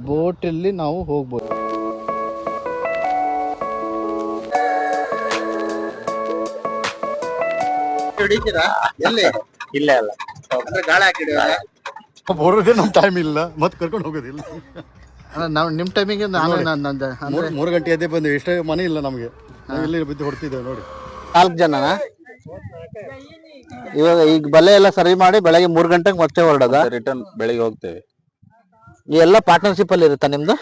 ಬೋಟಲ್ಲಿ ನಾವು ಹೋಗ್ಬೋದು. ಹಿಡಿತೀರಾ? ಎಲ್ಲಿ? ಇಲ್ಲೇ ಅಲ್ಲ, ಅಂದ್ರೆ ಗಾಳಿ ಹಾಕಿಡಿಯೋದ? ಬರೋದೇ ನಮ್ಮ ಟೈಮ್ ಇಲ್ಲ, ಮತ್ತೆ ಕರ್ಕೊಂಡು ಹೋಗೋದಿಲ್ಲ. ನಾವು ನಿಮ್ಮ ಟೈಮಿಗೆ ನಾನು 3 ಗಂಟೆ ಎದ್ದೆ ಬಂದು ಎಷ್ಟೇ ಮನೆ ಇಲ್ಲ ನಮಗೆ, ನಾವು ಎಲ್ಲಿ ಬಿದ್ದು ಹೊಡ್ತಿದ್ದೇವೆ ನೋಡಿ. 4 ಜನನಾ? ಇವಾಗ ಈಗ ಬಲೆ ಎಲ್ಲ ಸರಿ ಮಾಡಿ ಬೆಳಗ್ಗೆ 3 ಗಂಟೆಗೆ ಮತ್ತೆ ಹೊರಡೋದ? ರಿಟರ್ನ್ ಬೆಳಿಗ್ಗೆ ಹೋಗ್ತೇವೆ. ಎಲ್ಲ ಪಾರ್ಟ್ನರ್ಶಿಪ್ ಅಲ್ಲಿ ಇರುತ್ತಾ ನಿಮ್ದು?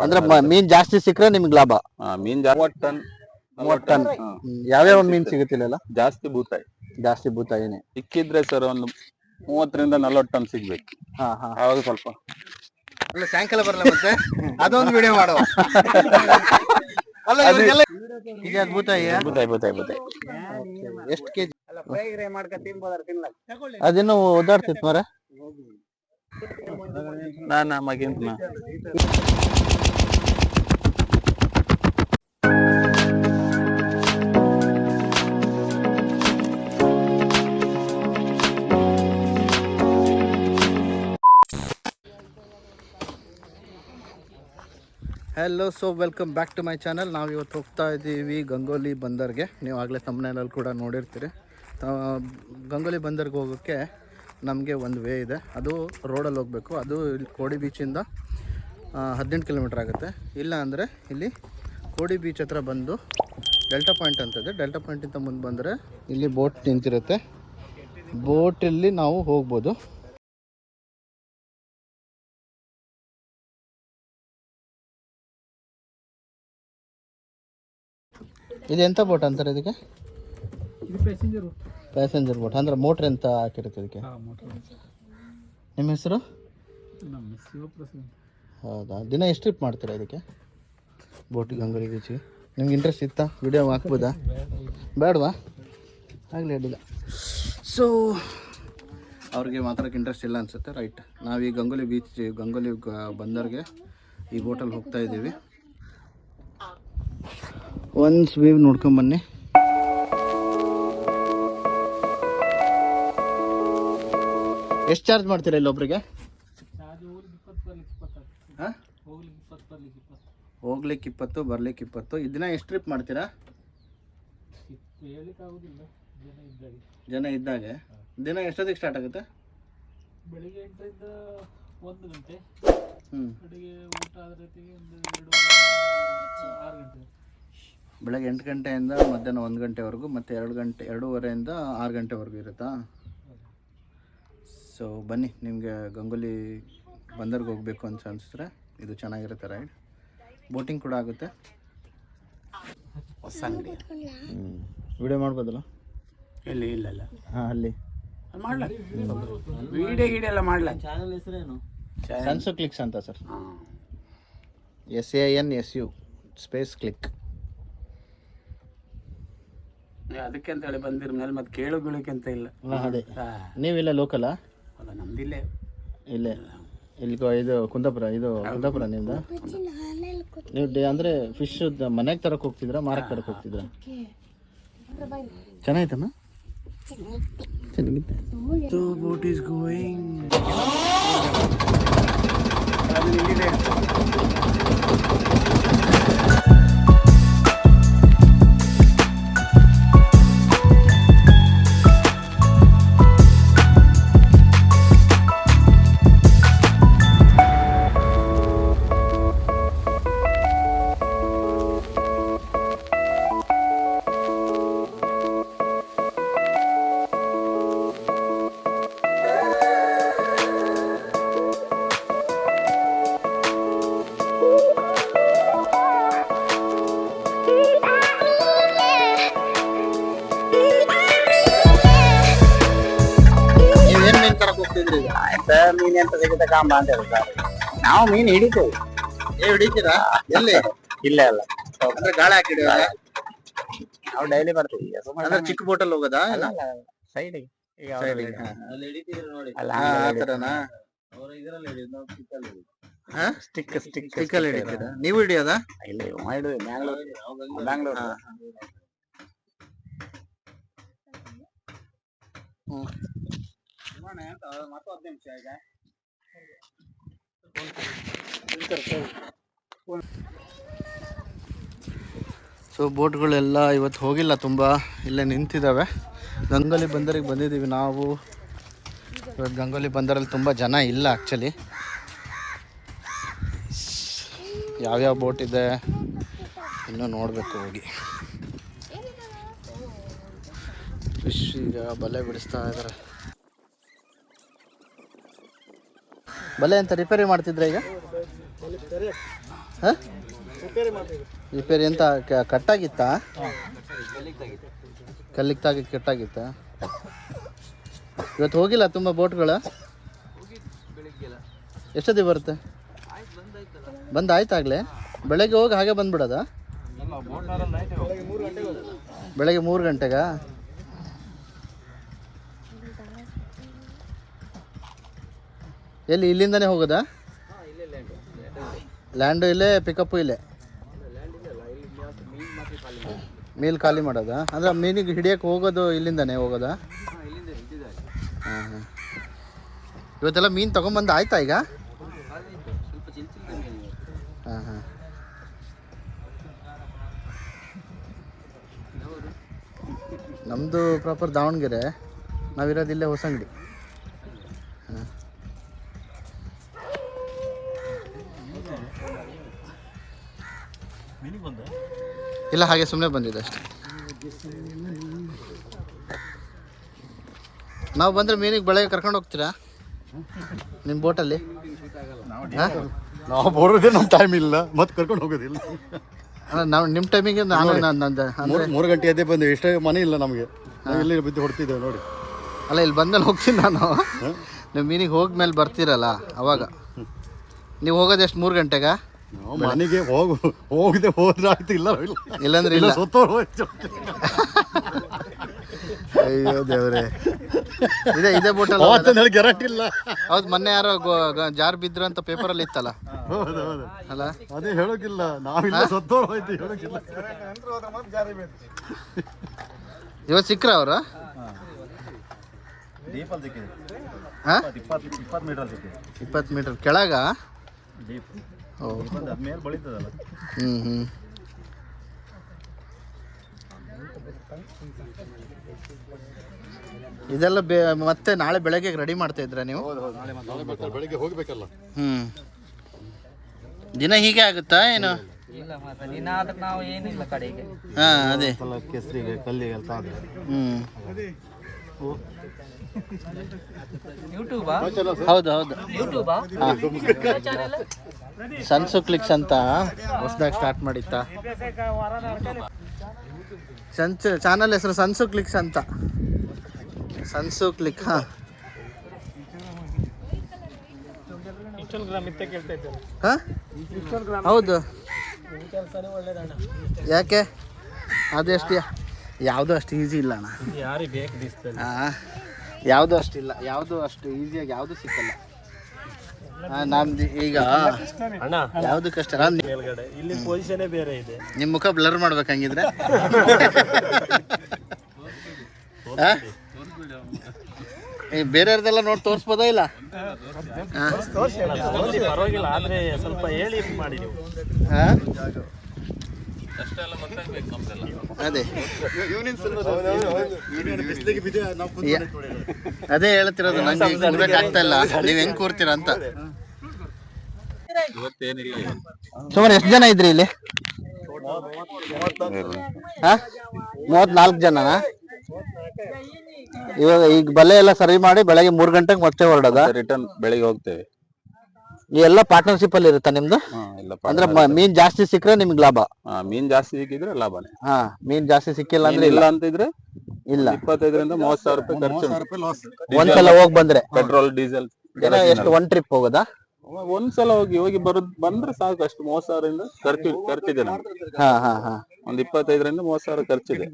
ಅಂದ್ರೆ ಮೀನ್ ಜಾಸ್ತಿ ಸಿಕ್ಕರೆ ನಿಮ್ಗೆ ಲಾಭ? ಮೀನ್ 30 ಟನ್. ಯಾವ್ಯಾವ ಮೀನ್ ಸಿಗುತ್ತಿಲ್ಲ? ಜಾಸ್ತಿ ಬೂತಾಯಿ. ಜಾಸ್ತಿ ಬೂತಾಯಿನೇ ಸಿಕ್ಕಿದ್ರೆ ಸರ್ ಒಂದು 30 ರಿಂದ 40 ಟನ್ ಸಿಗ್ಬೇಕು. ಅವಾಗ ಸ್ವಲ್ಪ ಸಾಯಂಕಾಲ ಬರಲ್ಲ ಮತ್ತೆ ಅದೊಂದು ವಿಡಿಯೋ ಮಾಡುವ. ಈಗ ಬೂತಾಯಿ ಎಷ್ಟು ಕೆಜಿ? ಅದೇನು ಓದಾಡ್ತಿತ್ತು ಮರ. ನಾನು ಮಗಿಂತ hello, so welcome back to my channel. ನಾವು ಇವತ್ತು ಹೋಗ್ತಾ ಇದ್ದೀವಿ ಗಂಗೋಲಿ ಬಂದರ್ಗೆ. ನೀವು ಆಗಲೇ ತಮ್ಮನೇಲಲ್ಲಿ ಕೂಡ ನೋಡಿರ್ತೀರಿ. ಗಂಗೋಲಿ ಬಂದರ್ಗೆ ಹೋಗೋಕ್ಕೆ ನಮಗೆ ಒಂದು ವೇ ಇದೆ, ಅದು ರೋಡಲ್ಲಿ ಹೋಗಬೇಕು. ಅದು ಇಲ್ಲಿ ಕೋಡಿ ಬೀಚಿಂದ 18 ಕಿಲೋಮೀಟ್ರ್ ಆಗುತ್ತೆ. ಇಲ್ಲ ಅಂದರೆ ಇಲ್ಲಿ ಕೋಡಿ ಬೀಚ್ ಹತ್ರ ಬಂದು ಡೆಲ್ಟಾ ಪಾಯಿಂಟ್ ಅಂತಿದೆ. ಡೆಲ್ಟಾ ಪಾಯಿಂಟಿಂದ ಮುಂದೆ ಬಂದರೆ ಇಲ್ಲಿ ಬೋಟ್ ನಿಂತಿರುತ್ತೆ. ಬೋಟಲ್ಲಿ ನಾವು ಹೋಗ್ಬೋದು. ಇದು ಎಂಥ ಬೋಟ್ ಅಂತಾರೆ ಇದಕ್ಕೆ? ಪ್ಯಾಸೆಂಜರ್ ಬೋಟ್ ಅಂದರೆ ಮೋಟ್ರ್ ಅಂತ ಹಾಕಿರುತ್ತೆ ಇದಕ್ಕೆ. ನಿಮ್ಮ ಹೆಸರು? ಹೌದಾ, ದಿನ ಎಷ್ಟು ಟ್ರಿಪ್ ಮಾಡ್ತೀರಾ ಇದಕ್ಕೆ ಬೋಟ್ ಗಂಗೋಲಿ ಬೀಚಿಗೆ? ನಿಮ್ಗೆ ಇಂಟ್ರೆಸ್ಟ್ ಇತ್ತಾ? ವಿಡಿಯೋ ಹಾಕ್ಬೋದಾ? ಬೇಡವಾ? ಆಗಲಿ, ಅಡ್ಡಿಲ್ಲ. ಸೊ ಅವ್ರಿಗೆ ಮಾತಾಡೋಕ್ಕೆ ಇಂಟ್ರೆಸ್ಟ್ ಇಲ್ಲ ಅನಿಸುತ್ತೆ. ರೈಟ್, ನಾವು ಈ ಗಂಗೋಲಿ ಬೀಚ್ ಗಂಗೋಲಿ ಬಂದರ್ಗೆ ಈ ಬೋಟಲ್ಲಿ ಹೋಗ್ತಾ ಇದ್ದೀವಿ. ಒನ್ಸ್ ವೇವ್ ನೋಡ್ಕೊಂಬನ್ನಿ. ಎಷ್ಟು ಚಾರ್ಜ್ ಮಾಡ್ತೀರಾ ಇಲ್ಲೊಬ್ರಿಗೆ? ಹೋಗ್ಲಿಕ್ಕೆ 20, ಬರ್ಲಿಕ್ಕೆ 20. ಇದನ್ನ ಎಷ್ಟು ಟ್ರಿಪ್ ಮಾಡ್ತೀರಾ? ಜನ ಇದ್ದಾಗೆ. ದಿನ ಎಷ್ಟೊತ್ತಿಗೆ ಸ್ಟಾರ್ಟ್ ಆಗುತ್ತೆ? ಬೆಳಿಗ್ಗೆ 8ರಿಂದ 1 ಗಂಟೆ. ಅಡುಗೆ ಊಟ ಆದ ರೀತಿಗೆ ಒಂದು 6 ಗಂಟೆ. ಬೆಳಗ್ಗೆ 8 ಗಂಟೆಯಿಂದ ಮಧ್ಯಾಹ್ನ 1 ಗಂಟೆವರೆಗೂ, ಮತ್ತು 2:30ಯಿಂದ 6 ಗಂಟೆವರೆಗೂ ಇರುತ್ತಾ? ಸೊ ಬನ್ನಿ, ನಿಮಗೆ ಗಂಗೋಲಿ ಬಂದರ್ಗೆ ಹೋಗಬೇಕು ಅಂತ ಅನಿಸಿದ್ರೆ ಇದು ಚೆನ್ನಾಗಿರುತ್ತೆ ರೈಡ್. ಬೋಟಿಂಗ್ ಕೂಡ ಆಗುತ್ತೆ. ಹೊಸ ಅಂಗಡಿ ವಿಡಿಯೋ ಮಾಡ್ಬೋದಲ್ಲ? ಎಲ್ಲಿ? ಇಲ್ಲಲ್ಲ. ಹಾಂ, ಅಲ್ಲಿ ಮಾಡಲ ವಿಡಿಯೋ ಎಲ್ಲ ಮಾಡಲ. ಚಾನಲ್ ಹೆಸರೇನು? ಸನ್ಸು ಕ್ಲಿಕ್ಸ್ ಅಂತ ಸರ್. SANSU space click. ಅದಕ್ಕೆ ಅಂತ ಹೇಳಿ ಬಂದಿರ ಮೇಲೆ ಮತ್ತೆ ಕೇಳು ಬೀಳಕ್ಕೆ ಅಂತ ಇಲ್ಲ. ಅದೇ, ನೀವಿಲ್ಲ ಲೋಕಲಾ? ಅಲ್ಲ, ನಮ್ದಿಲ್ಲೇ. ಇಲ್ಲೇ ಇಲ್ಲಿ ಇದು ಕುಂದಾಪುರ. ಇದು ಕುಂದಾಪುರ ನಿಮ್ದು? ನೀವು ಅಂದರೆ ಫಿಶ್ ಮನೆಗೆ ತರಕ್ಕೆ ಹೋಗ್ತಿದ್ರಾ, ಮಾರಕ್ಕೆ ತರಕ್ಕೆ ಹೋಗ್ತಿದ್ರಾ? ಚೆನ್ನಾಯ್ತಮ್ಮ, ಚೆನ್ನಾಗಿತ್ತು. So boat is going. ಮೀನ್ ಎಂತ ಸಿಗುತ್ತೆ ಕಾಂಬ ಅಂತ ಹೇಳ್ತಾರೆ. ನಾವು ಮೀನ್ ಹಿಡಿತೇವೆ. ಹಿಡಿತೀರಾ? ಎಲ್ಲಿ? ಇಲ್ಲೇ ಅಲ್ಲ, ಅಂದ್ರೆ ಗಾಳಿ ಹಾಕಿಡಿಯೋದ? ನಾವು ಡೈಲಿ ಬರ್ತೀವಿ. ಅಂದ್ರೆ ಚಿಕ್ಕ ಬೋಟಲ್ಲಿ ಹೋಗೋದಾ? ಸೈಡಿಗೆ ಸ್ಟಿಕ್ಕಲ್ಲಿ ಹಿಡಿತೀರಾ? ನೀವು ಹಿಡಿಯೋದಾ? ಇಲ್ಲಿ ಬ್ಯಾಂಗ್ಳೂರ್. ಮತ್ತೊಂದು ನಿಮಿಷ ಈಗ ಸೊ ಬೋಟ್ಗಳೆಲ್ಲ ಇವತ್ತು ಹೋಗಿಲ್ಲ, ತುಂಬ ಇಲ್ಲೇ ನಿಂತಿದ್ದಾವೆ. ಗಂಗೋಲಿ ಬಂದರಿಗೆ ಬಂದಿದ್ದೀವಿ ನಾವು. ಇವತ್ತು ಗಂಗೋಲಿ ಬಂದರಲ್ಲಿ ತುಂಬ ಜನ ಇಲ್ಲ ಆ್ಯಕ್ಚುಲಿ. ಯಾವ್ಯಾವ ಬೋಟ್ ಇದೆ ಇನ್ನೂ ನೋಡಬೇಕು ಹೋಗಿ. ಫಿಶ್ ಈಗ ಬಲೆ ಬಿಡಿಸ್ತಾ ಇದ್ದಾರೆ. ಬಲೆ ಅಂತ ರಿಪೇರಿ ಮಾಡ್ತಿದ್ರೆ ಈಗ? ಹಾಂ, ರಿಪೇರಿ ಅಂತ ಕಟ್ಟಾಗಿತ್ತಾ? ಕಲ್ಲಿಗೆ ತಾಗಿ ಕಟ್ಟಾಗಿತ್ತಾ? ಇವತ್ತು ಹೋಗಿಲ್ಲ ತುಂಬ ಬೋಟ್ಗಳು? ಎಷ್ಟೊತ್ತಿಗೆ ಬರುತ್ತೆ? ಬಂದಾಯ್ತಾಗಲೇ? ಬೆಳಗ್ಗೆ ಹೋಗಿ ಹಾಗೆ ಬಂದ್ಬಿಡೋದಾ? ಬೆಳಗ್ಗೆ 3 ಗಂಟೆಗಾ? ಎಲ್ಲಿ ಇಲ್ಲಿಂದನೇ ಹೋಗೋದಾ? ಲ್ಯಾಂಡು ಇಲ್ಲೇ, ಪಿಕಪ್ಪು ಇಲ್ಲೇ? ಮೀನು ಖಾಲಿ ಮಾಡೋದಾ? ಅಂದರೆ ಮೀನಿಗೆ ಹಿಡಿಯೋಕ್ಕೆ ಹೋಗೋದು ಇಲ್ಲಿಂದನೇ ಹೋಗೋದಾ? ಹಾಂ ಹಾಂ. ಇವತ್ತೆಲ್ಲ ಮೀನು ತೊಗೊಂಬಂದು ಆಯ್ತಾ ಈಗ? ಹಾಂ ಹಾಂ. ನಮ್ಮದು ಪ್ರಾಪರ್ ದಾವಣಗೆರೆ, ನಾವಿರೋದು ಇಲ್ಲೇ ಹೊಸಂಗಡಿ. ಹಾಂ. ಇಲ್ಲ, ಹಾಗೆ ಸುಮ್ಮನೆ ಬಂದಿದೆ ಅಷ್ಟೇ. ನಾವು ಬಂದರೆ ಮೀನಿಗೆ ಬೆಳಗ್ಗೆ ಕರ್ಕೊಂಡು ಹೋಗ್ತೀರಾ ನಿಮ್ಮ ಬೋಟಲ್ಲಿ? ನಾವು ಬರೋದೇ ನಮ್ಮ ಟೈಮ್ ಇಲ್ಲ, ಮತ್ತೆ ಕರ್ಕೊಂಡು ಹೋಗೋದಿಲ್ಲ. ಅಲ್ಲ, ನಾವು ನಿಮ್ಮ ಟೈಮಿಗೆ ನಾನು ನಂದು ಅಂದರೆ 3 ಗಂಟೆ ಎದ್ದೇ ಬಂದು ಎಷ್ಟೇ ಮನೆ ಇಲ್ಲ ನಮಗೆ, ನಾವು ಇಲ್ಲಿ ಬಿದ್ದು ಹೊಡ್ತಿದ್ದೇವೆ ನೋಡಿ. ಅಲ್ಲ, ಇಲ್ಲಿ ಬಂದಲ್ಲಿ ಹೋಗ್ತೀನಿ ನಾನು. ನೀವು ಮೀನಿಗೆ ಹೋದ್ಮೇಲೆ ಬರ್ತೀರಲ್ಲ ಅವಾಗ. ನೀವು ಹೋಗೋದು ಎಷ್ಟು 3 ಗಂಟೆಗಾ? ನಾವು ಮನೆಗೆ ಹೋಗದೆ ಹೋದ್ರೆ ಆಯ್ತು, ಇಲ್ಲ ಇಲ್ಲಾಂದ್ರೆ ಇಲ್ಲ. ಸತ್ತೋರು ಹೋಯ್ತು. ಅಯ್ಯೋ ದೇವ್ರೆ, ಇದೇ ಬೋಟಲ್ಲಿ ಹೇಳಿ ಗ್ಯಾರಂಟಿ ಇಲ್ಲ. ಹೌದು, ಮೊನ್ನೆ ಯಾರೋ ಜಾರ್ ಬಿದ್ರು ಅಂತ ಪೇಪರಲ್ಲಿ ಇತ್ತಲ್ಲ? ಹೌದೌದು, ಅಲ್ಲ ಅದೇ ಹೇಳೋಕಿಲ್ಲ, ನಾವಿಲ್ಲ ಸತ್ತೋರು ಹೋಯ್ತು ಹೇಳೋಕಿಲ್ಲ. ಇವತ್ತು ಸಿಕ್ಕ್ರ ಅವರು? ಹಾಂ, 20 ಮೀಟರ್ ಸಿಕ್ಕಿದೆ. 20 ಮೀಟರ್ ಕೆಳಗ? ಓ, ಮೇಲೆ ಬಳಿತದಲ್ಲ. ಹ್ಞೂ. ಇದೆಲ್ಲ ಮತ್ತೆ ನಾಳೆ ಬೆಳಗ್ಗೆ ರೆಡಿ ಮಾಡ್ತಾ ಇದ್ರ ನೀವು? ಬೆಳಿಗ್ಗೆ ಹೋಗ್ಬೇಕಲ್ಲ. ದಿನ ಹೀಗೆ ಆಗುತ್ತಾ ಏನು? ನಾವು ಏನಿಲ್ಲ ಕಡೆಗೆ. ಹಾಂ, ಅದೇ ಕೆಸರಿಗೆ ಕಲ್ಲಿಗೆ ಹೌದು ಹೌದು. ಸನ್ಸು ಕ್ಲಿಕ್ಸ್ ಅಂತ ಹೊಸದಾಗಿ ಸ್ಟಾರ್ಟ್ ಮಾಡಿತ್ತಾ ಚಾನಲ್ ಹೆಸರು? ಸನ್ಸು ಕ್ಲಿಕ್ಸ್ ಅಂತ. Sons click. ಹಾಂ, ಹಾಂ ಹೌದು. ಯಾಕೆ? ಅದೆಷ್ಟು? ಯಾವುದೂ ಅಷ್ಟು ಈಸಿ ಇಲ್ಲ ಅಣ್ಣ. ಹಾಂ, ಯಾವುದೂ ಅಷ್ಟಿಲ್ಲ, ಯಾವುದೂ ಅಷ್ಟು ಈಸಿಯಾಗಿ ಯಾವುದೂ ಸಿಕ್ಕಲ್ಲ. ನಮ್ದು ಈಗ ಯಾವುದು ಕಷ್ಟ? ಇಲ್ಲಿ ಪೊಸಿಷನ್ ಬೇರೆ ಇದೆ. ನಿಮ್ಮ ಮುಖ ಬ್ಲರ್ ಮಾಡ್ಬೇಕಂಗಿದ್ರೆ ಬೇರೆಯವ್ರದೆಲ್ಲ ನೋಡಿ ತೋರಿಸ್ಬೋದಾ ಇಲ್ಲ? ಪರವಾಗಿಲ್ಲ, ಆದ್ರೆ ಸ್ವಲ್ಪ ಹೇಳಿ ಮಾಡಿ ನೀವು. ಅದೇ ಅದೇ ಹೇಳ್ತಿರೋದು, ನಂಗೆ ಕೂರ್ಬೇಕಾಗ್ತಾ ಇಲ್ಲ. ನೀವ್ ಹೆಂಗ್ ಕೂರ್ತೀರ ಅಂತ. ಸುಮಾರು ಎಷ್ಟು ಜನ ಇದ್ರಿ ಇಲ್ಲಿ? 34 ಜನನಾ? ಇವಾಗ ಈಗ ಬಲೆ ಎಲ್ಲ ಸರಿ ಮಾಡಿ ಬೆಳಗ್ಗೆ 3 ಗಂಟೆಗೆ ಮತ್ತೆ ಹೊರಡೋದ? ರಿಟರ್ನ್ ಬೆಳಿಗ್ಗೆ ಹೋಗ್ತೇವೆ. ಈ ಎಲ್ಲ ಪಾರ್ಟ್ನರ್ಶಿಪ್ ಅಲ್ಲಿ ಇರುತ್ತಾ ನಿಮ್ದು? ಅಂದ್ರೆ ಮೀನ್ ಜಾಸ್ತಿ ಸಿಕ್ಕರೆ ನಿಮ್ಗೆ ಲಾಭ? ಮೀನ್ ಜಾಸ್ತಿ ಸಿಕ್ಕಿದ್ರೆ ಲಾಭನೇ. ಹಾ, ಮೀನ್ ಜಾಸ್ತಿ ಸಿಕ್ಕಿಲ್ಲ ಅಂದ್ರೆ ಇಲ್ಲ ಅಂತಿದ್ರೆ ಇಲ್ಲ. 25,000 ರಿಂದ 30,000 ಖರ್ಚು. ಒಂದ್ಸಲ ಹೋಗಿ ಬಂದ್ರೆ ಪೆಟ್ರೋಲ್ ಡೀಸೆಲ್ ಎಷ್ಟು? 1 ಟ್ರಿಪ್ ಹೋಗೋದಾ? ಒಂದ್ಸಲ ಹೋಗಿ ಬಂದ್ರೆ ಸಾಕು. ಅಷ್ಟು 30,000 ರಿಂದ ಖರ್ಚಿದೆ ನಮ್ಗೆ. ಹಾ ಹಾ ಹಾ, ಒಂದ್ 25,000 ರಿಂದ 30,000 ಖರ್ಚಿದೆ.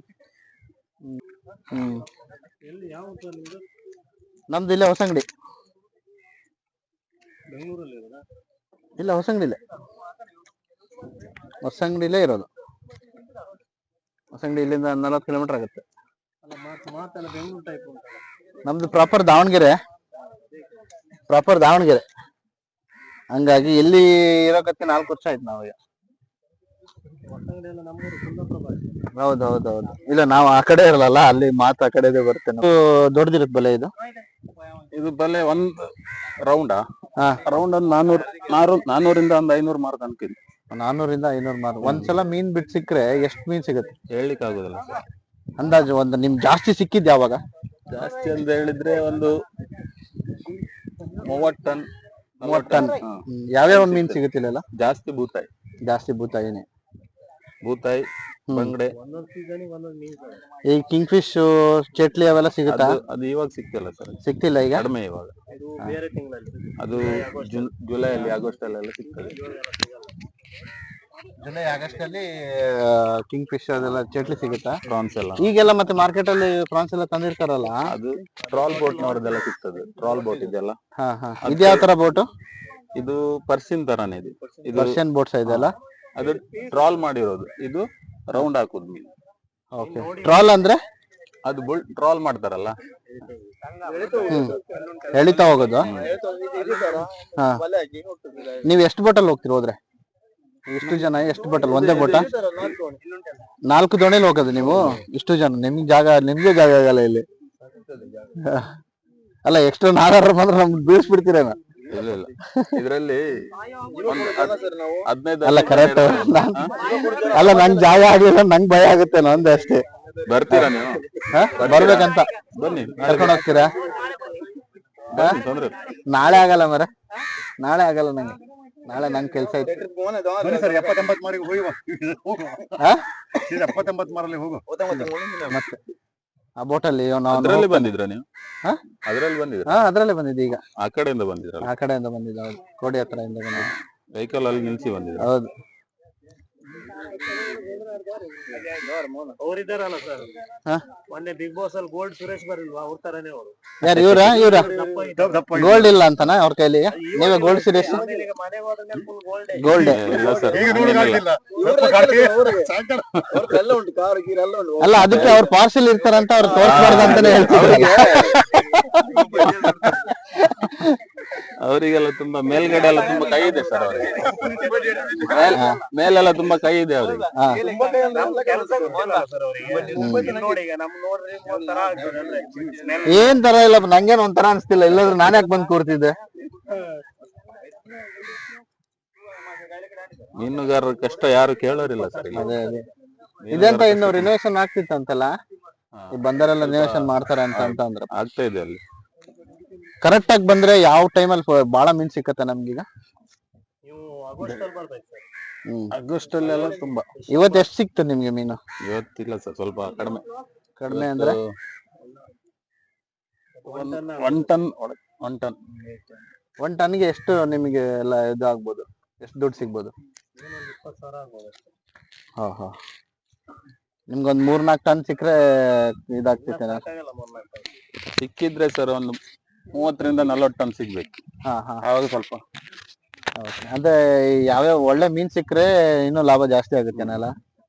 ನಮ್ದು ಇಲ್ಲೇ ಹೊಸಂಗಡಿ. ಇಲ್ಲ, ಹೊಸಂಗಡಿಲೇ ಇರೋದು. ಹೊಸಂಗಡಿ ಇಲ್ಲಿಂದ 40 ಕಿಲೋಮೀಟರ್ ಆಗುತ್ತೆ. ನಮ್ದು ಪ್ರಾಪರ್ ದಾವಣಗೆರೆ. ಹಂಗಾಗಿ ಎಲ್ಲಿ ಇರೋಕತ್ತೆ 4 ವರ್ಷ ಆಯ್ತು ನಾವೀಗ. ಹೌದೌದೌದು. ಇಲ್ಲ ನಾವು ಆ ಕಡೆ ಇರಲ್ಲ, ಅಲ್ಲಿ ಮಾತು ಆ ಕಡೆದೇ ಬರುತ್ತೆ. ದೊಡ್ಡದಿರುತ್ತೆ ಬಲೆ ಇದು. ಇದು ಬಲೆ ಒಂದ್ ರೌಂಡಾ ಹಾ. ರೌಂಡ್ ಒಂದು 400ರಿಂದ ಒಂದು 500 ಮಾರ್ಕ್ ಅನ್ಕಿದ್ವಿ. 400ರಿಂದ 500 ಮಾರು. ಒಂದ್ಸಲ ಮೀನ್ ಬಿಟ್ಟು ಸಿಕ್ಕರೆ ಎಷ್ಟು ಮೀನ್ ಸಿಗುತ್ತೆ ಹೇಳಲಿಕ್ಕೆ ಆಗುದಿಲ್ಲ ಸರ್. ಅಂದಾಜು ಒಂದು ನಿಮ್ ಜಾಸ್ತಿ ಸಿಕ್ಕಿದ್ ಯಾವಾಗ? ಜಾಸ್ತಿ ಅಂತ ಹೇಳಿದ್ರೆ ಒಂದು 30 ಟನ್ 30 ಟನ್. ಯಾವ್ಯಾವ ಮೀನ್ ಸಿಗುತ್ತಿಲ್ಲ? ಜಾಸ್ತಿ ಬೂತಾಯಿ. ಜಾಸ್ತಿ ಬೂತಾಯಿನೇ. ಬೂತಾಯಿ, ಬಂಗಡೆ. ಈ ಕಿಂಗ್ ಫಿಶ್, ಚಟ್ಲಿ ಅವೆಲ್ಲ ಸಿಗುತ್ತಾ? ಅದು ಇವಾಗ ಸಿಕ್ತಿಲ್ಲ ಸರ್, ಸಿಕ್ತಿಲ್ಲ ಈಗ, ಕಡಿಮೆ ಇವಾಗ. ಅದು ಜುಲೈ ಅಲ್ಲಿ, ಆಗಸ್ಟ್ ಅಲ್ಲೆಲ್ಲ ಸಿಗ್ತದೆ. ಜುಲೈ ಆಗಸ್ಟ್ ಅಲ್ಲಿ ಕಿಂಗ್ ಫಿಶ್ ಅದೆಲ್ಲ ಚಟ್ಲಿ ಸಿಗುತ್ತಾ? ಪ್ರಾನ್ಸ್ ಎಲ್ಲ ಈಗೆಲ್ಲ ಮತ್ತೆ ಮಾರ್ಕೆಟ್ ಅಲ್ಲಿ ಪ್ರಾನ್ಸ್ ಎಲ್ಲ ತಂದಿರ್ತಾರಲ್ಲ, ಅದು ಟ್ರಾಲ್ ಬೋಟ್ ನವರದೆಲ್ಲ ಸಿಗ್ತದೆ. ಟ್ರಾಲ್ ಬೋಟ್ ಇದೆಲ್ಲ. ಇದು ಯಾವ ತರ ಬೋಟ್? ಇದು ಪರ್ಸಿನ್ ತರಾನೇ ಇದೆ. ಇದು ಪರ್ಷಿಯನ್ ಬೋಟ್ಸ್ ಇದೆಲ್ಲ. ಅದು ಟ್ರಾಲ್ ಮಾಡಿರೋದು, ಇದು ರೌಂಡ್ ಹಾಕುದು ಮೀನು. ಓಕೆ. ಟ್ರಾಲ್ ಅಂದ್ರೆ ಅದು ಟ್ರಾಲ್ ಮಾಡ್ತಾರಲ್ಲ, ಎಳಿತಾ ಹೋಗೋದು. ಹಾ. ನೀವ್ ಎಷ್ಟು ಬೋಟಲ್ಲಿ ಹೋಗ್ತೀರಿ ಹೋದ್ರೆ? ಇಷ್ಟು ಜನ ಎಷ್ಟು ಬೋಟಲ್? ಒಂದೇ ಬೋಟ? 4 ದೋಣಿಲಿ ಹೋಗೋದು ನೀವು ಇಷ್ಟು ಜನ? ನಿಮ್ಗೆ ಜಾಗ ಆಗಲ್ಲ ಇಲ್ಲಿ. ಅಲ್ಲ, ಎಕ್ಸ್ಟ್ರಾ ನಾಗಾರ ಬಂದ್ರೆ ನಮ್ಗೆ ಬೀಳಿಸ್ಬಿಡ್ತೀರೇನ? ಇಲ್ಲ ಇದ್ರಲ್ಲಿ 15. ಅಲ್ಲ ಕರೆಕ್ಟ್. ಅಲ್ಲ, ನಂಗ್ ಜಾಗ ಆಗಿಲ್ಲ, ನಂಗ್ ಭಯ ಆಗುತ್ತೇನೋ ಅಂದೆ ಅಷ್ಟೇ. ಬರ್ತೀರಾ ನೀವು? ಬರ್ಬೇಕಂತ. ಬನ್ನಿ, ಕರ್ಕೊಂಡು ಹೋಗ್ತೀರಾ? ತೊಂದ್ರೆ ನಾಳೆ ಆಗಲ್ಲ ಮರ, ನಾಳೆ ಆಗಲ್ಲ ನಂಗೆ. ನಾಳೆ ನಂಗೆ ಕೆಲ್ಸ ಐತೆ. ಸರ್ 70-80 ಮಾರಿಗೆ ಹೋಗಿ 70-80 ಮಾರಲ್ಲಿ ಹೋಗು. ಮತ್ತೆ ಆ ಬೋಟಲ್ಲಿ ಅದ್ರಲ್ಲಿ ಬಂದಿದ್ರ ನೀವು? ಅದ್ರಲ್ಲಿ ಬಂದಿದ್ರ? ಅದ್ರಲ್ಲೇ ಬಂದಿದ್ದೆ ಈಗ. ಆ ಕಡೆಯಿಂದ ಬಂದಿದ್ರ? ಆ ಕಡೆಯಿಂದ ಬಂದಿದ್ದ. ಹೌದು, ಕೋಡಿ ಹತ್ರ ಇಂದ ಬಂದಿದ್ದ. ವೆಹಿಕಲ್ ಅಲ್ಲಿ ನಿಲ್ಸಿ ಬಂದಿದ್ರ? ಹೌದು. ಅವರಿದ್ದಾರಲ್ಲ ಸರ್, ಮೊನ್ನೆ ಬಿಗ್ ಬಾಸ್ ಅಲ್ಲಿ ಗೋಲ್ಡ್ ಸುರೇಶ್ ಬರಲ್ವಾ, ಅವ್ರ ತರಾನೇ ಅವರು. ಯಾರು ಇವ್ರ ಗೋಲ್ಡ್ ಇಲ್ಲ ಅಂತಾನ ಅವ್ರ ಕೈಲಿ? ನೀವೇ ಗೋಲ್ಡ್ ಸೀರಿಯಸ್? ಗೋಲ್ಡ್ ಅಲ್ಲ, ಅದಕ್ಕೆ ಅವ್ರ ಪಾರ್ಸಲ್ ಇರ್ತಾರಂತ ಅವ್ರು ತೋರಿಸ್ಬಾರ್ದು ಅಂತಾನೆ ಹೇಳ್ತಿದ್ರು. ಅವರಿಗೆಲ್ಲ ತುಂಬಾ ಮೇಲ್ಗಡೆ ಎಲ್ಲ ತುಂಬಾ ಕೈ ಇದೆ ಸರ್ ಅವ್ರಿಗೆ. ಮೇಲೆಲ್ಲ ತುಂಬಾ ಕೈ ಇದೆ ಅವ್ರಿಗೆ. ಏನ್ ತರ ಇಲ್ಲ, ನಂಗೇನ್ ಒಂಥರ ಅನ್ಸ್ತಿಲ್ಲ. ಇಲ್ಲಾಂದ್ರೆ ನಾನ್ ಯಾಕೆ ಬಂದ್ ಕೂರ್ತಿದ್ದೆ? ಮೀನುಗಾರರ ಕಷ್ಟ ಯಾರು ಕೇಳೋರಿಲ್ಲ ಸರ್. ಅದೇ ಅದೇ. ಇದೆಂತ ಇನ್ನು ರಿನೋವೇಷನ್ ಆಗ್ತಿತ್ತಂತಲ್ಲ, ಈ ಬಂದರೆಲ್ಲ ರಿನೋವೇಷನ್ ಮಾಡ್ತಾರೆ ಅಂತ ಅಂದ್ರೆ ಆಗ್ತಾ ಇದೆ ಅಲ್ಲಿ. ಕರೆಕ್ಟ್ ಆಗಿ ಬಂದ್ರೆ ಯಾವ ಟೈಮಲ್ಲಿ ಬಾಳ ಮೀನ್ ಸಿಕ್ಕತ್ತೆ ನಮ್ಗೀಗ? ಆಗಸ್ಟ್ ಅಲ್ಲೆಲ್ಲ ತುಂಬಾ. ಇವತ್ತು ಎಷ್ಟು ಸಿಕ್ತು ನಿಮ್ಗೆ ಮೀನು? ಇವತ್ತಿಲ್ಲ ಸರ್, ಸ್ವಲ್ಪ ಕಡಿಮೆ. ಕಡಿಮೆ ಅಂದ್ರೆ 1 ಟನ್. 1 ಟನ್ಗೆ ಎಷ್ಟು ನಿಮಗೆ ಎಲ್ಲ ಇದು ಆಗ್ಬೋದು? ಎಷ್ಟು ದುಡ್ಡು ಸಿಗ್ಬೋದು? ಹಾ. ನಿಮ್ಗೊಂದ್ 3-4 ಟನ್ ಸಿಕ್ಕರೆ ಇದಾಗ್ತೈತೆ. ಸಿಕ್ಕಿದ್ರೆ ಸರ್ ಒಂದು 30ರಿಂದ 40 ಟನ್ ಸಿಗ್ಬೇಕು. ಅವಾಗ ಸ್ವಲ್ಪ. ಅಂದ್ರೆ ಯಾವ್ಯಾವ ಒಳ್ಳೆ ಮೀನ್ ಸಿಕ್ಕರೆ ಇನ್ನೂ ಲಾಭ ಜಾಸ್ತಿ ಆಗುತ್ತೇನಲ್ಲ?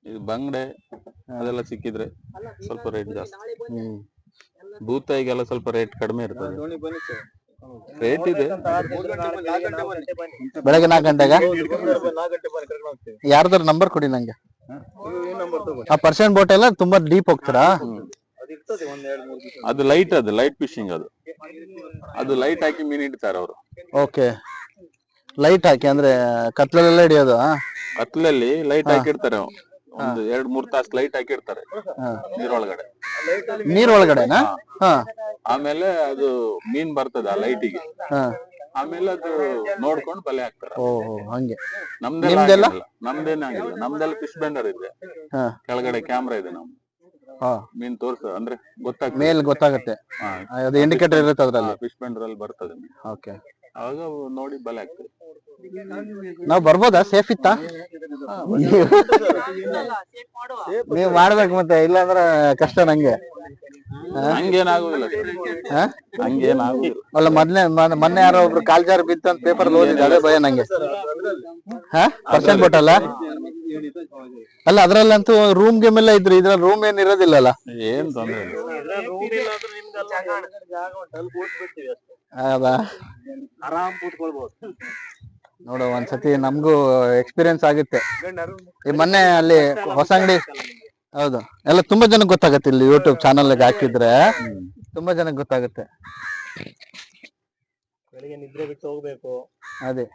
ಇದು ಬಂಗಡೆ ಅದೆಲ್ಲ ಸಿಕ್ಕಿದ್ರೆ ಸ್ವಲ್ಪ ರೇಟ್ ಜಾಸ್ತಿ. ಬೂತಾಯಿಗೆಲ್ಲ ಸ್ವಲ್ಪ ರೇಟ್ ಕಡಿಮೆ ಇರ್ತದೆ. ರೇಟ್ ಇದೆ. ಬೆಳಗ್ಗೆ 4 ಗಂಟೆಗ ಯಾರ್ದಾರು ನಂಬರ್ ಕೊಡಿ ನಂಗೆ. ಆ ಪರ್ಸೆಂಟ್ ಬೋಟ್ ಎಲ್ಲ ತುಂಬಾ ಡೀಪ್ ಹೋಗ್ತೀರಾ? ಅದು ಲೈಟ್ ಫಿಶಿಂಗ್. ಅದು ಲೈಟ್ ಹಾಕಿ ಮೀನ್ ಹಿಡಿತಾರೆ ಅವರು. ಓಕೆ. ಲೈಟ್ ಹಾಕಿ ಅಂದ್ರೆ ಕತ್ಲಲ್ಲೆಲ್ಲ ಹಿಡಿಯೋದು? ಕತ್ಲಲ್ಲಿ ಲೈಟ್ ಹಾಕಿರ್ತಾರೆ, ಒಂದು 2-3 ತಾಸು ಲೈಟ್ ಹಾಕಿರ್ತಾರೆ ನೀರೊಳಗಡೆನಾ? ಆಮೇಲೆ ಅದು ಮೀನ್ ಬರ್ತದೆ ಆ ಲೈಟಿಗೆ. ಆಮೇಲೆ ಅದು ನೋಡ್ಕೊಂಡು ಬಲೆ ಹಾಕ್ತಾರೆ. ಓಹೋ, ಹಂಗೆ. ನಮ್ದೆಲ್ಲ ನಮ್ದೇನಾಗಿಲ್ಲ. ನಮ್ದೆಲ್ಲ ಫಿಶ್ ಬೆಂಡರ್ ಇದೆ, ಕೆಳಗಡೆ ಕ್ಯಾಮ್ರಾ ಇದೆ. ನಮ್ದು ಮೀನ್ ತೋರ್ಸ ಅಂದ್ರೆ ಗೊತ್ತಾಗ್ತದೆ, ಮೇಲ್ ಗೊತ್ತಾಗುತ್ತೆ. ಅದು ಇಂಡಿಕೇಟರ್ ಇರುತ್ತೆ ಅದ್ರಲ್ಲಿ, ಫಿಶ್ ಬೆಂಡರ್ ಅಲ್ಲಿ ಬರ್ತದೆ. ಓಕೆ. ಅವಾಗ ನೋಡಿ ಬಲೆ ಆಗ್ತದೆ. ನಾವ್ ಬರ್ಬೋದಾ? ಸೇಫ್ ಇತ್ತಾ? ನೀವ್ ಮಾಡ್ಬೇಕು ಮತ್ತೆ, ಇಲ್ಲಾಂದ್ರೆ ಕಷ್ಟ ನಂಗೆ. ಹಂಗೇನಾಗುದಿಲ್ಲ. ಅಲ್ಲ, ಮೊನ್ನೆ ಯಾರೋ ಒಬ್ರು ಕಾಲ್ ಜಾರಿ ಬಿತ್ತು ಅಂತ ಪೇಪರ್ ಓದಿದ್ದೆ, ಅದೇ ಭಯ ನಂಗೆ. ಪರ್ಸೆಂಟ್ ಬೋಟಲ್ಲ? ಅಲ್ಲ, ಅದ್ರಲ್ಲಂತೂ ರೂಮ್ ಗೇಮ್ ಎಲ್ಲ ಇದ್ರು, ಇದ್ರಲ್ಲಿ ರೂಮ್ ಏನ್ ಇರೋದಿಲ್ಲಲ್ಲ? ಏನ್ ತೊಂದ್ರೆ ಇಲ್ಲ. ಹೌದಾ? ಆರಾಮ್ ಕೂತ್ಕೊಳ್ಬಹುದು. ನೋಡು ಒಂದ್ಸತಿ ನಮಗೂ ಎಕ್ಸ್ಪೀರಿಯನ್ಸ್ ಆಗುತ್ತೆ. ಈ ಮೊನ್ನೆ ಅಲ್ಲಿ ಹೊಸ ಅಂಗಡಿ, ಹೌದು, ಎಲ್ಲ ತುಂಬಾ ಜನಕ್ಕೆ ಗೊತ್ತಾಗತ್ತೆ. ಇಲ್ಲಿ ಯೂಟ್ಯೂಬ್ ಚಾನಲ್ ಹಾಕಿದ್ರೆ ತುಂಬಾ ಜನಕ್ಕೆ ಗೊತ್ತಾಗುತ್ತೆ. ಬೆಳಿಗ್ಗೆ ನಿದ್ರೆ ಬಿಟ್ಟು ಹೋಗ್ಬೇಕು. ಅದೇ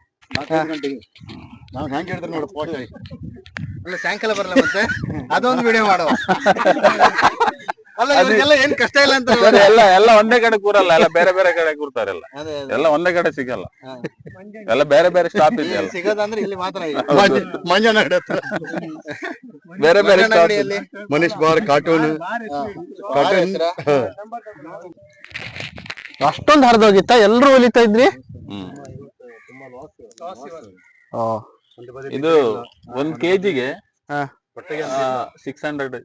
ನಾವು ಹೆಂಗ್ ಹೇಳ್ತಾರೆ ನೋಡು ಫೋಟೋ. ಅಲ್ಲ ಸಾಯಂಕಾಲ ಬರಲ್ಲ ಮತ್ತೆ ಅದೊಂದು ವಿಡಿಯೋ ಮಾಡುವ. ಅಲ್ಲ ಇವ್ರಿಗೆಲ್ಲ ಏನ್ ಕಷ್ಟ ಇಲ್ಲ ಅಂತ. ಎಲ್ಲ ಒಂದೇ ಕಡೆ ಕೂರಲ್ಲ, ಎಲ್ಲ ಬೇರೆ ಬೇರೆ ಕಡೆ ಕೂರ್ತಾರೆಲ್ಲ. ಎಲ್ಲ ಒಂದೇ ಕಡೆ ಸಿಗಲ್ಲ, ಎಲ್ಲ ಬೇರೆ ಬೇರೆ ಸ್ಟಾಪ್ ಇದೆ. ಸಿಗೋದಂದ್ರೆ ಇಲ್ಲಿ ಮಾತ್ರ ಮಂಜನ ಹತ್ರ ಬೇರೆ ಬೇರೆ ಸ್ಟಾಪ್ ಮನೀಶ್ ಬಾರ್ ಕಾರ್ಟೂನ್ ಅಷ್ಟೊಂದು ಹರಿದೋಗಿತ್ತ? ಎಲ್ರು ಹೊಲಿತಾ ಇದ್ರಿ? ಇದು 1 kgಗೆ ಹಾ. 600 ಇದೆ.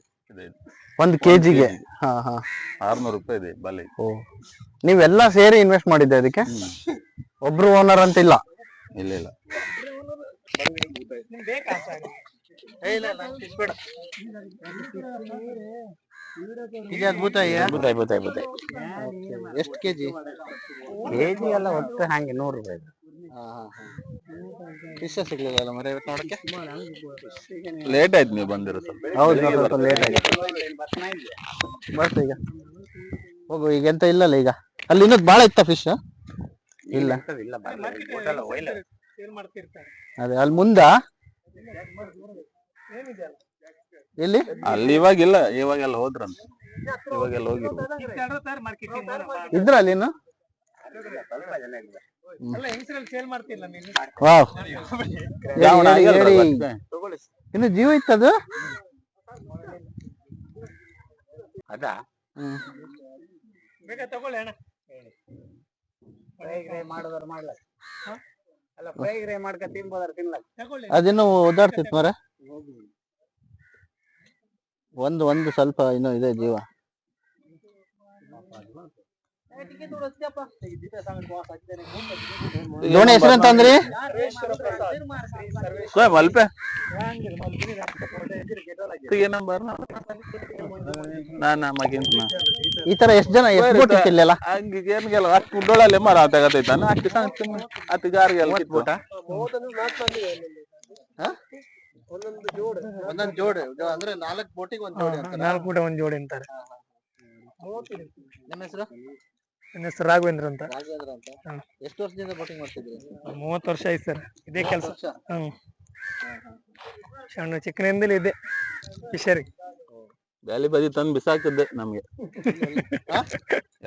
1 kgಗೆ 600 ರೂಪಾಯಿ ಇದೆ ಬಲೆ. ನೀವೆಲ್ಲ ಸೇರಿ ಇನ್ವೆಸ್ಟ್ ಮಾಡಿದ್ದೆ ಅದಕ್ಕೆ? ಒಬ್ರು ಓನರ್ ಅಂತ ಇಲ್ಲ? ಇಲ್ಲ ಇದು ಅದ್ಭುತ. ಎಷ್ಟು ಕೆಜಿ ಎಲ್ಲ ಒಟ್ಟು ಹಂಗೆ 100 ರೂಪಾಯಿ. ಫಿಶ್ ಸಿಗ್ಲಿಲ್ಲ ಮರ ಇವತ್ತು ನೋಡಕ್ಕೆ. ಲೇಟ್ ಆಯ್ತು ನೀವು ಬಂದಿರೋ ಸ್ವಲ್ಪ. ಹೌದು, ಸ್ವಲ್ಪ ಲೇಟ್ ಆಗಿದೆ. ಬರ್ತ ಈಗ ಹೋಗು. ಈಗ ಎಂತ ಇಲ್ಲಲ್ಲ ಈಗ? ಅಲ್ಲಿ ಇನ್ನೊಂದು ಬಾಳ ಇತ್ತ ಫಿಶ್? ಇಲ್ಲ, ಅದೇ ಅಲ್ಲಿ ಮುಂದ ಎಲ್ಲಿ? ಅಲ್ಲಿ ಇವಾಗಿಲ್ಲ, ಇವಾಗೆಲ್ಲ ಹೋದ್ರಂತ. ಇವಾಗೆಲ್ಲ ಹೋಗಿರ್ಬೋದು. ಇದ್ರ ಅಲ್ಲಿ ಇನ್ನು? ಇನ್ನು ಜೀವ ಇತ್ತದು? ಅದಾ ಮಾಡೋದಾರ ಮಾಡ್ಲಕ್ಕ, ಅಲ್ಲ ಫ್ರೈ ಗ್ರೈ ಮಾಡ್ಕ ತಿನ್ಬೋದಾರ ತಿನ್ಲಕ್ಕ. ಅದಿನ್ನು ಓದಾಡ್ತಿತ್ತು ಮರ. ಒಂದು ಸ್ವಲ್ಪ ಇನ್ನೂ ಇದೆ ಜೀವ. ದೋಣಿ ಹೆಸರಂತ ಅಂದ್ರಿ? ಮಲ್ಪೆ ಈ ತರ ಎಷ್ಟ್ ಜನ ಎಷ್ಟು ಬೋಟ್ ಇತ್ತಿಲ್ಲ? ಏನ್ಗೆಲ್ಲ ಅಷ್ಟು ಫುಡ್ಡೊಳಲ್ಲಿ ಮರ ತಗತೈತಾನ ಅಷ್ಟು ಗಾರಿಗೆಲ್ಲ ಕಿತ್ಬೋಟ. ಒಂದೊಂದು ಜೋಡಿ ಅಂದ್ರೆ 4 ಬೋಟಿಗೆ ಒಂದು ಜೋಡಿ ಅಂತ. 4 ಬೋಟ ಒಂದು ಜೋಡಿ ಅಂತಾರೆ. ನಿಮ್ಮ ಹೆಸರು? ನನ್ನ ಹೆಸರು ರಾಘವೇಂದ್ರ ಅಂತ. ಎಷ್ಟು ವರ್ಷದಿಂದ ಬೋಟಿಂಗ್ ಮಾಡ್ತಿದ್ರಿ? 30 ವರ್ಷ ಆಯ್ತು ಸರ್ ಇದೇ ಕೆಲಸ. ಸಣ್ಣ ಚಿಕ್ಕನಿಂದಲೇ ಇದೆ ಫಿಶರಿ. ಬ್ಯಾಲಿ ಬದಿ ತಂದು ಬಿಸಾಕಿದ್ದೆ ನಮ್ಗೆ.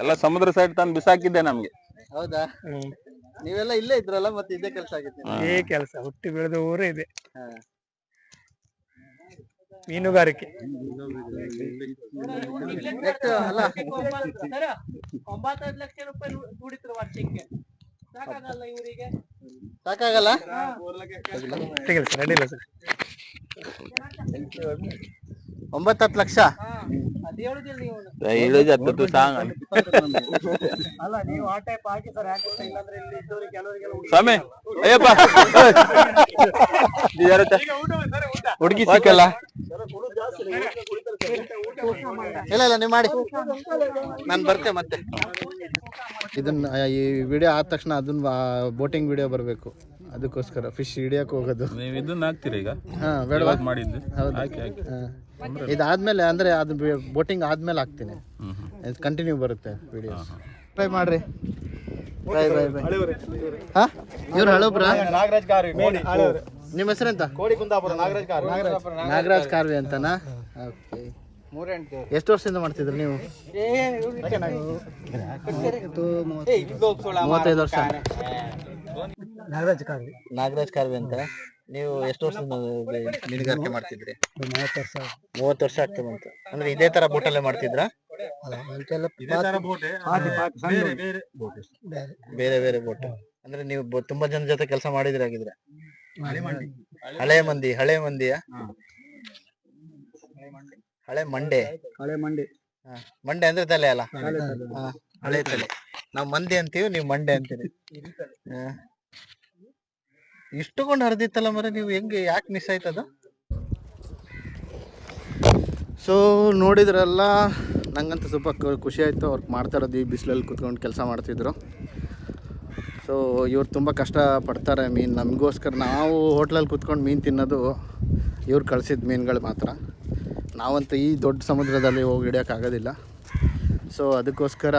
ಎಲ್ಲ ಸಮುದ್ರ ಸೈಡ್ ತಂದು ಬಿಸಾಕಿದ್ದೆ ನಮ್ಗೆ. ಹೌದಾ? ನೀವೆಲ್ಲ ಇಲ್ಲೇ ಇದ್ರಲ್ಲ, ಮತ್ತೆ ಇದೇ ಕೆಲಸ ಆಗಿತ್ತು? ಇದೇ ಕೆಲಸ, ಹುಟ್ಟಿ ಬೆಳೆದ ಊರೇ ಇದೆ. ಮೀನುಗಾರಿಕೆ. ಅಲ್ಲ 9 ಲಕ್ಷ ರೂಪಾಯಿ ದುಡಿದ್ರು ವರ್ಷಕ್ಕೆ. ಸಾಕಾಗಲ್ಲ ಇವರಿಗೆ? ಸಾಕಾಗಲ್ಲ? ಸಿಗಲ್ಲ ಸರ್, ಅಡ್ಡಿಲ್ಲ ಸರ್. 9-10 ಲಕ್ಷ ಅದು ಹೇಳುದಿಲ್ಲ ನೀವು. ಅಲ್ಲ ನೀವು ಆ ಟೈಪ್ ಹಾಕಿ ಸರ್, ಯಾಕೆ ಇಲ್ಲಾಂದ್ರೆ ಇಲ್ಲಿ ಇದ್ದವ್ರಿಗೆ ಕೆಲವರಿಗೆಲ್ಲ ಸ್ವಾಮಿ ಅಯ್ಯಪ್ಪ ಹುಡುಗಿ ಸಿಕ್ಕಲ್ಲ? ಇಲ್ಲ ನೀವು ಮಾಡಿ, ನಾನು ಬರ್ತೇನೆ ಮತ್ತೆ. ಇದನ್ನ ಈ ವಿಡಿಯೋ ಆದ ತಕ್ಷಣ ಅದನ್ನ ಬೋಟಿಂಗ್ ವಿಡಿಯೋ ಬರಬೇಕು, ಅದಕ್ಕೋಸ್ಕರ ಫಿಶ್ ಹಿಡಿಯಕ್ಕೆ ಹೋಗೋದು. ನೀವು ಇದನ್ನ ಹಾಕ್ತೀರಿ ಈಗ? ಬೇಡ ಮಾಡಿದ್ದು ಇದಾದ್ಮೇಲೆ ಅಂದ್ರೆ ಅದು ಬೋಟಿಂಗ್ ಆದ್ಮೇಲೆ ಹಾಕ್ತೀನಿ, ಕಂಟಿನ್ಯೂ ಬರುತ್ತೆ ವಿಡಿಯೋ. ಟ್ರೈ ಮಾಡ್ರಿ. ಇವ್ರು ಹಳಬ್ರ? ನಾಗರಾಜ್ ಕಾರ್ವಿ. ನಿಮ್ಮ ಹೆಸರೆಂತ? ಕೋಡಿ ಕುಂದಾಪುರ ನಾಗರಾಜ್ ಕಾರ್ವಿ. ನಾಗರಾಜ್ ಕಾರ್ವಿ ಅಂತನಾ? ಓಕೆ. ಎಷ್ಟು ವರ್ಷದಿಂದ ಮಾಡ್ತಿದ್ರಿ ನೀವು? 35 ವರ್ಷ. ನಾಗರಾಜ್ ಕಾರ್ವಿ ಅಂತ. ನೀವು ಎಷ್ಟು ವರ್ಷದಿಂದ ಮೀನುಗಾರಿಕೆ ಮಾಡ್ತಿದ್ರಿ? 30 ವರ್ಷ ಆಗ್ತಾ ಬಂತು. ಅಂದ್ರೆ ಇದೇ ತರ ಬೋಟಲ್ಲೇ ಮಾಡ್ತಿದ್ರಾ? ಬೇರೆ ಬೇರೆ ಬೋಟ್. ಅಂದ್ರೆ ನೀವು ತುಂಬಾ ಜನ ಜೊತೆ ಕೆಲಸ ಮಾಡಿದ್ರಿ ಆಗಿದ್ರೆ? ಹಳೆ ಮಂದಿಯಾ? ಹಳೆ ಮಂಡೆ ಅಂದ್ರೆ ತಲೆ ಅಲ್ಲ? ಹಳೆ ತಲೆ. ನಾವ್ ಮಂದಿ ಅಂತೀವಿ, ನೀವು ಮಂಡೆ ಅಂತೀರಿ. ಇಷ್ಟುಕೊಂಡು ಹರಿದಿತ್ತಲ್ಲ ಮರ, ನೀವು ಹೆಂಗೆ, ಯಾಕೆ ಮಿಸ್ ಆಯ್ತದ? ಸೊ ನೋಡಿದ್ರಲ್ಲ, ನಂಗಂತೂ ಸ್ವಲ್ಪ ಖುಷಿ ಆಯಿತು. ಅವ್ರಿಗೆ ಮಾಡ್ತಾ ಇರೋದು ಈ ಬಿಸಿಲಲ್ಲಿ ಕುತ್ಕೊಂಡು ಕೆಲಸ ಮಾಡ್ತಿದ್ರು. ಸೊ ಇವ್ರು ತುಂಬ ಕಷ್ಟ ಪಡ್ತಾರೆ ಮೀನು ನಮಗೋಸ್ಕರ. ನಾವು ಹೋಟ್ಲಲ್ಲಿ ಕುತ್ಕೊಂಡು ಮೀನು ತಿನ್ನೋದು ಇವ್ರು ಕಳಿಸಿದ ಮೀನುಗಳು ಮಾತ್ರ. ನಾವಂತೂ ಈ ದೊಡ್ಡ ಸಮುದ್ರದಲ್ಲಿ ಹೋಗಿ ಹಿಡಿಯೋಕ್ಕಾಗೋದಿಲ್ಲ. ಸೊ ಅದಕ್ಕೋಸ್ಕರ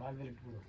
ಬಾಲ್ದಲ್ಲಿ ಇಟ್ಬಿಡು.